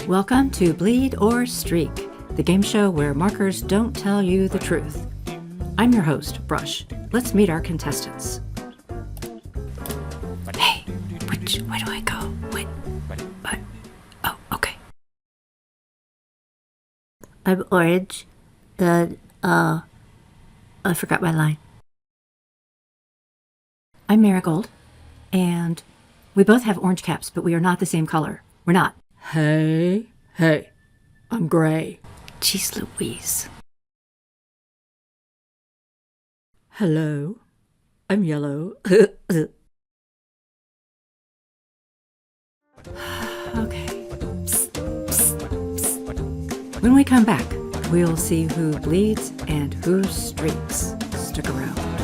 Welcome to Bleed or Streak, the game show where markers don't tell you the truth. I'm your host, Brush. Let's meet our contestants. Hey, where do I go? What? Oh, okay. I'm Orange. I forgot my line. I'm Marigold, and we both have orange caps, but we are not the same color. We're not. Hey, I'm gray. Jeez Louise. Hello, I'm yellow. Okay. Psst. When we come back, we'll see who bleeds and who streaks. Stick around.